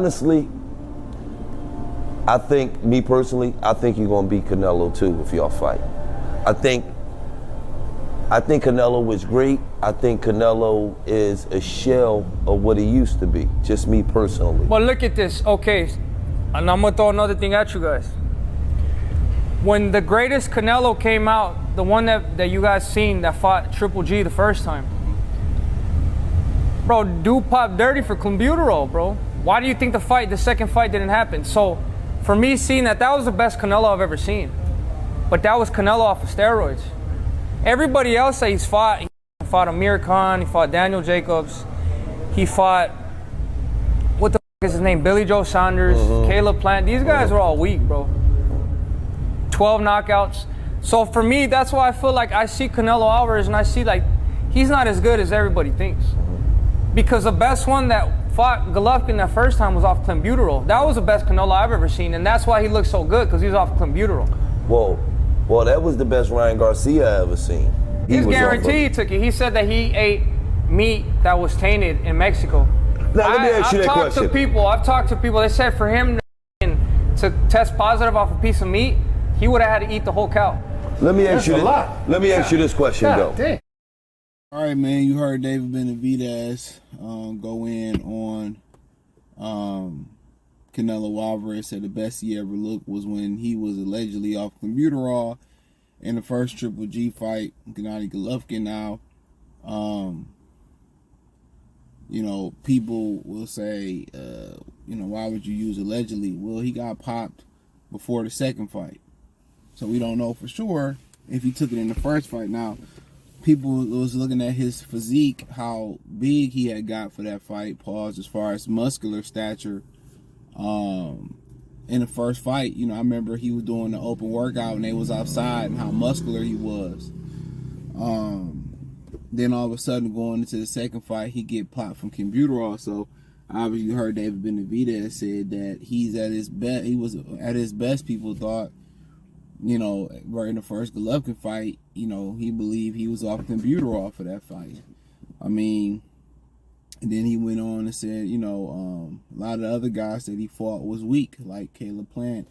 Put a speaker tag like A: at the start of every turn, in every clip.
A: honestly, I think, me personally, I think you're going to beat Canelo too if y'all fight. I think Canelo was great. I think Canelo is a shell of what he used to be, just me personally.
B: But look at this, okay, and I'm going to throw another thing at you guys. When the greatest Canelo came out, the one that you guys seen that fought Triple G the first time, bro, dude popped dirty for clenbuterol, bro. Why do you think the second fight didn't happen? So, for me seeing that was the best Canelo I've ever seen. But that was Canelo off of steroids. Everybody else that he fought Amir Khan, he fought Daniel Jacobs, he fought, what the f is his name, Billy Joe Saunders, Caleb Plant. These guys were all weak, bro. 12 knockouts. So for me, that's why I feel like I see Canelo Alvarez and I see like, he's not as good as everybody thinks. Because the best one that fought Golovkin that first time was off clenbuterol. That was the best Canelo I've ever seen, and that's why he looked so good, because he was off clenbuterol.
A: Well, that was the best Ryan Garcia I ever seen.
B: He's guaranteed he took it. He said that he ate meat that was tainted in Mexico.
A: Now, let me ask you that question.
B: I've talked to people, they said for him to test positive off a piece of meat, he would have had to eat the whole cow.
A: Let me ask you this question, though.
C: Dang. All right, man, you heard David Benavidez go in on Canelo Alvarez. Said the best he ever looked was when he was allegedly off clenbuterol in the first Triple G fight, Gennady Golovkin. Now, you know, people will say, you know, why would you use allegedly? Well, he got popped before the second fight. So we don't know for sure if he took it in the first fight. Now, people was looking at his physique, how big he had got for that fight, as far as muscular stature. In the first fight, you know, I remember he was doing the open workout and they was outside and how muscular he was. Then all of a sudden going into the second fight, he get popped from clenbuterol. So obviously you heard David Benavidez said that he's at his best. He was at his best, people thought. You know, right in the first Golovkin fight, you know, he believed he was off clenbuterol for that fight. I mean, and then he went on and said, you know, a lot of the other guys that he fought was weak, like Caleb Plant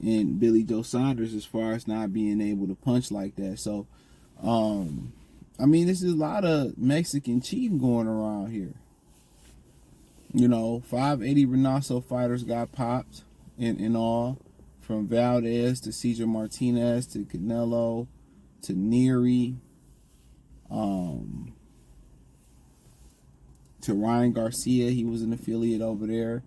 C: and Billy Joe Saunders, as far as not being able to punch like that. So, I mean, this is a lot of Mexican cheating going around here. You know, 580 Reynoso fighters got popped in all. From Valdez to Cesar Martinez to Canelo to Neary, to Ryan Garcia. He was an affiliate over there.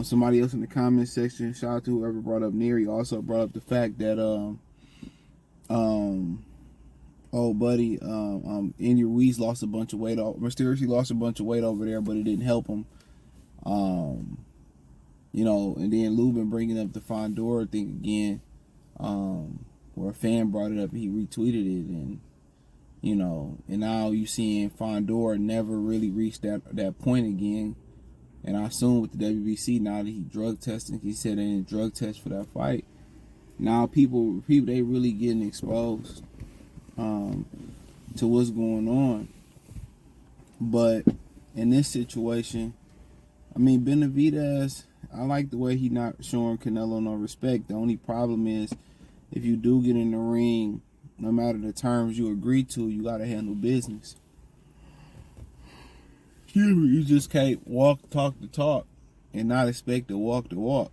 C: Somebody else in the comment section, shout out to whoever brought up Neary, also brought up the fact that old buddy Andy Ruiz lost a bunch of weight. Mysteriously lost a bunch of weight over there, but it didn't help him. You know, and then Lubin bringing up the Fondor thing again, where a fan brought it up and he retweeted it, and you know, and now you seeing Fondor never really reached that point again, and I assume with the WBC now that he drug testing, he said they didn't drug test for that fight. Now people they really getting exposed to what's going on, but in this situation, I mean, Benavidez, I like the way he not showing Canelo no respect. The only problem is if you do get in the ring, no matter the terms you agree to, you got to handle business. You just can't talk the talk and not expect to walk the walk.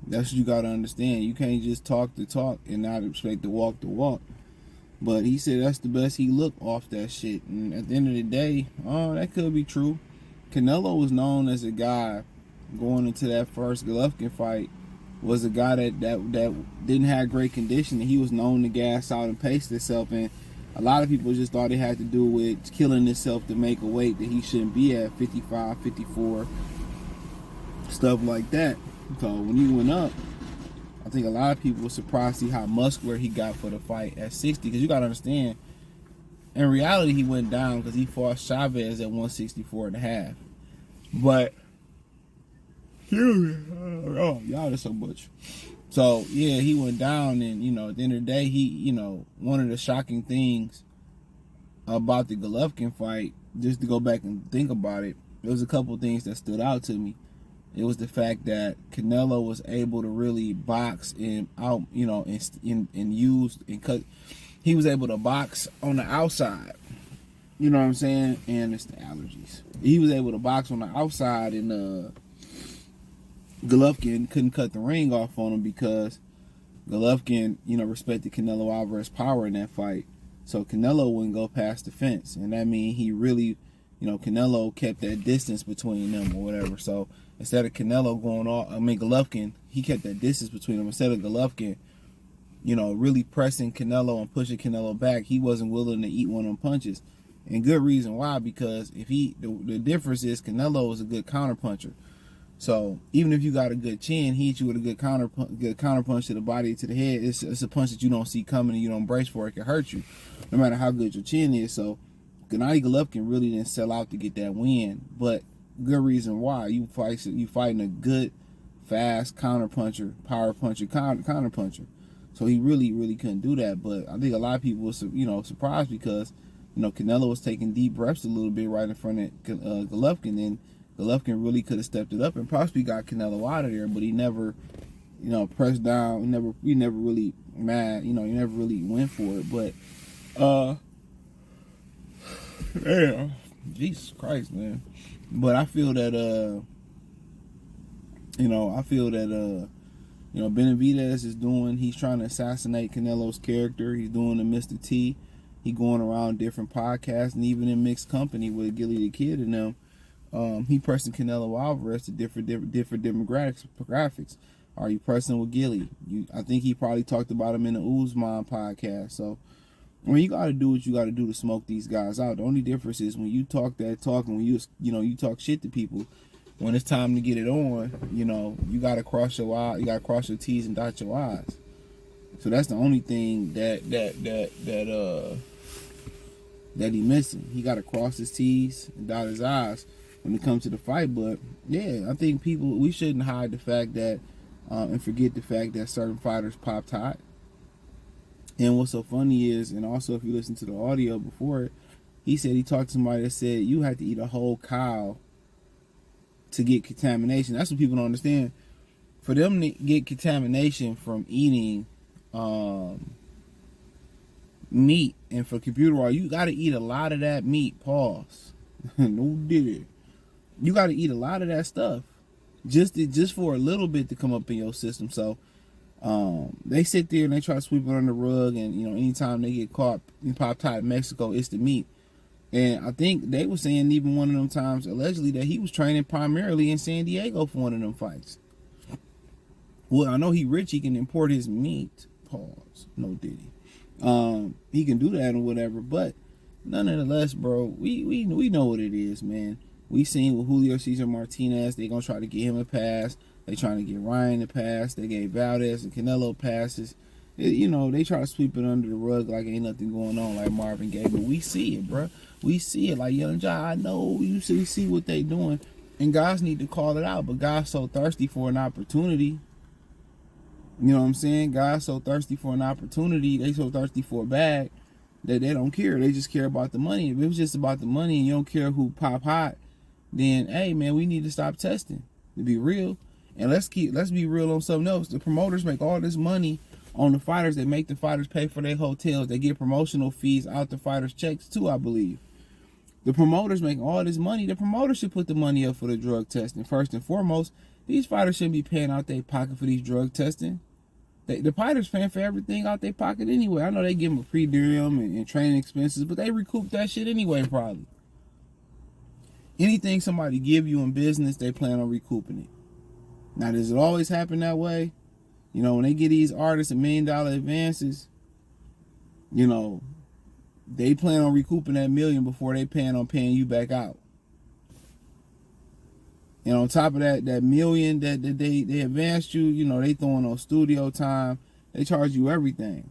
C: That's what you got to understand. You can't just talk the talk and not expect to walk the walk. But he said that's the best he looked off that shit. And at the end of the day, that could be true. Canelo was known as a guy going into that first Golovkin fight, was a guy that didn't have great conditioning. He was known to gas out and pace himself, and a lot of people just thought it had to do with killing himself to make a weight that he shouldn't be at, 55, 54, stuff like that. So when he went up, I think a lot of people were surprised to see how muscular he got for the fight at 60, because you got to understand, in reality, he went down because he fought Chavez at 164 and a half. But, y'all are so much. So, yeah, he went down, and, you know, at the end of the day, he, you know, one of the shocking things about the Golovkin fight, just to go back and think about it, there was a couple things that stood out to me. It was the fact that Canelo was able to really box and out, you know, and use and cut. He was able to box on the outside. You know what I'm saying? And it's the allergies. He was able to box on the outside, and Golovkin couldn't cut the ring off on him because Golovkin, you know, respected Canelo Alvarez's power in that fight. So Canelo wouldn't go past the fence. And that means he really, you know, Canelo kept that distance between them or whatever. So instead of Canelo going off, Golovkin, he kept that distance between them. Instead of Golovkin, you know, really pressing Canelo and pushing Canelo back, he wasn't willing to eat one of them punches. And good reason why, because if the difference is Canelo is a good counter puncher. So even if you got a good chin, he hits you with a good counter punch to the body, to the head. It's a punch that you don't see coming and you don't brace for. It can hurt you, no matter how good your chin is. So Gennady Golovkin really didn't sell out to get that win, but good reason why. You fighting a good, fast counter puncher, power puncher, counter puncher. So he really couldn't do that. But I think a lot of people were, you know, surprised because, you know, Canelo was taking deep breaths a little bit right in front of Golovkin, and Golovkin really could have stepped it up and possibly got Canelo out of there, but he never, you know, pressed down. He never really mad. You know, he never really went for it. But, damn, Jesus Christ, man. But I feel that, you know, Benavidez he's trying to assassinate Canelo's character. He's doing the Mr. T. He going around different podcasts and even in mixed company with Gilly the Kid and them. He pressing Canelo Alvarez to different demographics. Are you pressing with Gilly? I think he probably talked about him in the Uzman podcast. So, I mean, you got to do what you got to do to smoke these guys out. The only difference is when you talk that talk and when you talk shit to people, when it's time to get it on, you know, you got to cross your eyes, you got to cross your T's and dot your I's. So that's the only thing that he missing. He got to cross his T's and dot his I's when it comes to the fight. But yeah, I think we shouldn't hide the fact that and forget the fact that certain fighters popped hot. And what's so funny is, and also if you listen to the audio before it, he said he talked to somebody that said you had to eat a whole cow to get contamination. That's what people don't understand. For them to get contamination from eating meat, and for computer oil, you got to eat a lot of that meat. Pause. No did. You got to eat a lot of that stuff just for a little bit to come up in your system. So they sit there and they try to sweep it under the rug, and you know, anytime they get caught in pop hot in Mexico, it's the meat. And I think they were saying even one of them times allegedly that he was training primarily in San Diego for one of them fights. Well, I know he rich, he can import his meat. Pause. No diddy. He can do that or whatever, but nonetheless, bro, we know what it is, man. We seen with Julio Cesar Martinez, they gonna try to get him a pass. They trying to get Ryan a pass. They gave Valdez and Canelo passes. You know, they try to sweep it under the rug like ain't nothing going on, like Marvin Gaye. But we see it, bro. We see it. Like Young John, I know you see what they doing, and guys need to call it out. But guys so thirsty for an opportunity. You know what I'm saying? Guys so thirsty for an opportunity. They so thirsty for a bag that they don't care. They just care about the money. If it was just about the money and you don't care who pop hot, then hey man, we need to stop testing. To be real. And let's be real on something else. The promoters make all this money on the fighters. They make the fighters pay for their hotels. They get promotional fees out the fighters' checks too, I believe. The promoters make all this money. The promoters should put the money up for the drug testing. First and foremost, these fighters shouldn't be paying out their pocket for these drug testing. The fighters paying for everything out their pocket anyway. I know they give them a pre-diem and training expenses, but they recoup that shit anyway probably. Anything somebody give you in business, they plan on recouping it. Now, does it always happen that way? You know, when they get these artists $1 million advances, you know, they plan on recouping that $1 million before they plan on paying you back out. And on top of that $1 million that they advanced you, you know, they throwing on studio time. They charge you everything.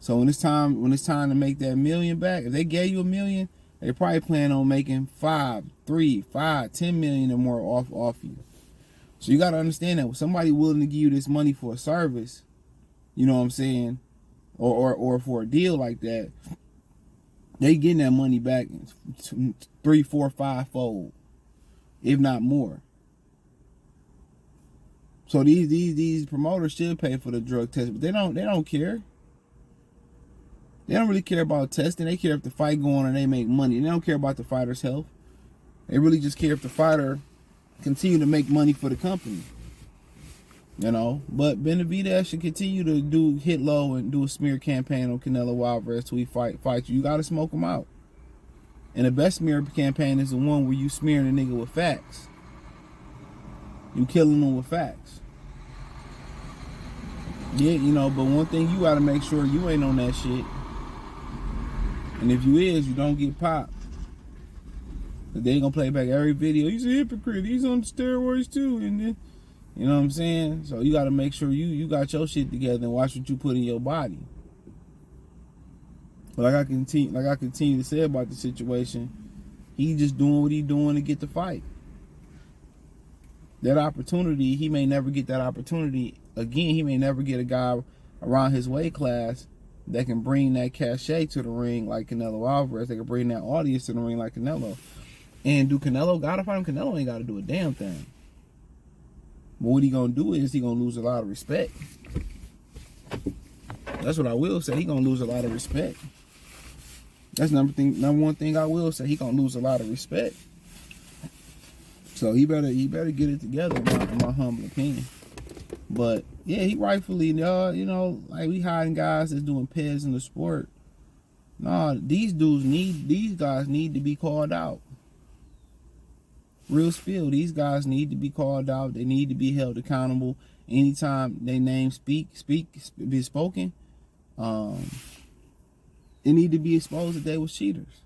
C: So when it's time to make that $1 million back, if they gave you $1 million, they probably plan on making 5, 3, 5, 10 million or more off you. So you got to understand that when somebody willing to give you this money for a service, you know what I'm saying, or for a deal like that, they getting that money back 3, 4, 5-fold, if not more. So these promoters should pay for the drug test, but they don't care. They don't really care about testing. They care if the fight go on and they make money. They don't care about the fighter's health. They really just care if the fighter continue to make money for the company. You know, but Benavidez should continue to hit low and do a smear campaign on Canelo Alvarez till he fights you. You gotta smoke him out. And the best smear campaign is the one where you smearing a nigga with facts. You killing them with facts. Yeah, you know, but one thing you gotta make sure you ain't on that shit. And if you is, you don't get popped. But they ain't gonna play back every video. He's a hypocrite. He's on steroids too. And then, you know what I'm saying? So you gotta make sure you got your shit together and watch what you put in your body. But like I continue to say about the situation, he just doing what he doing to get the fight. That opportunity, he may never get that opportunity again. He may never get a guy around his weight class that can bring that cachet to the ring like Canelo Alvarez. They can bring that audience to the ring like Canelo. And do Canelo gotta fight him? Canelo ain't gotta do a damn thing. But what he gonna do is he gonna lose a lot of respect. That's what I will say. He gonna lose a lot of respect. That's number one thing I will say. He gonna lose a lot of respect. So he better get it together, in my humble opinion. But yeah, he rightfully, you know, like we hiding guys that's doing PEDs in the sport. Nah, these guys need to be called out. Real spill, these guys need to be called out. They need to be held accountable. Anytime their name be spoken, they need to be exposed that they was cheaters.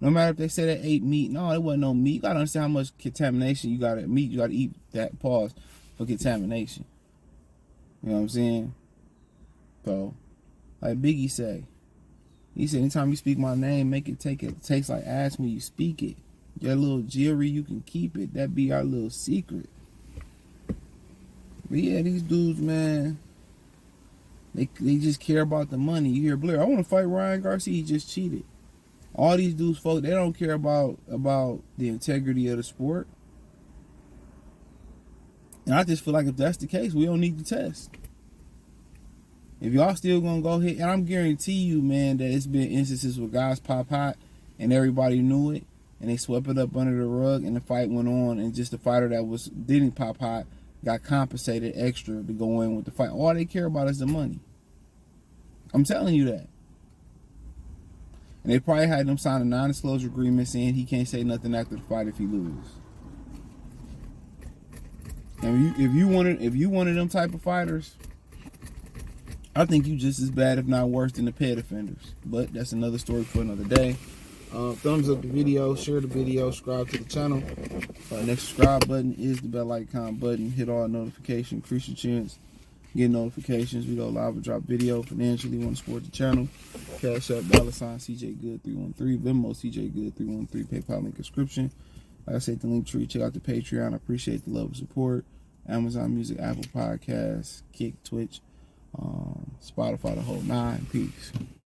C: No matter if they say they ate meat. No, it wasn't no meat. You gotta understand how much contamination you gotta eat that pause for contamination. You know what I'm saying? So, like Biggie say, he said, anytime you speak my name, make it taste like ass when you speak it. Your little jewelry, you can keep it. That be our little secret. But yeah, these dudes, man, they just care about the money. You hear Blair, I want to fight Ryan Garcia. He just cheated. All these dudes, folks, they don't care about the integrity of the sport. And I just feel like if that's the case, we don't need to test. If y'all still gonna go ahead, and I'm guarantee you, man, that it's been instances where guys pop hot and everybody knew it, and they swept it up under the rug, and the fight went on, and just the fighter that didn't pop hot got compensated extra to go in with the fight. All they care about is the money. I'm telling you that. And they probably had them sign a non-disclosure agreement saying he can't say nothing after the fight if he loses. And if you one of them type of fighters, I think you just as bad, if not worse, than the PED offenders. But that's another story for another day. Thumbs up the video, share the video, subscribe to the channel. Next subscribe button is the bell icon button. Hit all notifications, increase your chance. Get notifications. We go live or drop video. Financially, want to support the channel. Cash App, $ CJ Good 313. Venmo, CJ Good 313. PayPal link description. Like I said, the link tree. Check out the Patreon. I appreciate the love and support. Amazon Music, Apple Podcasts, Kick, Twitch, Spotify, the whole 9. Peace.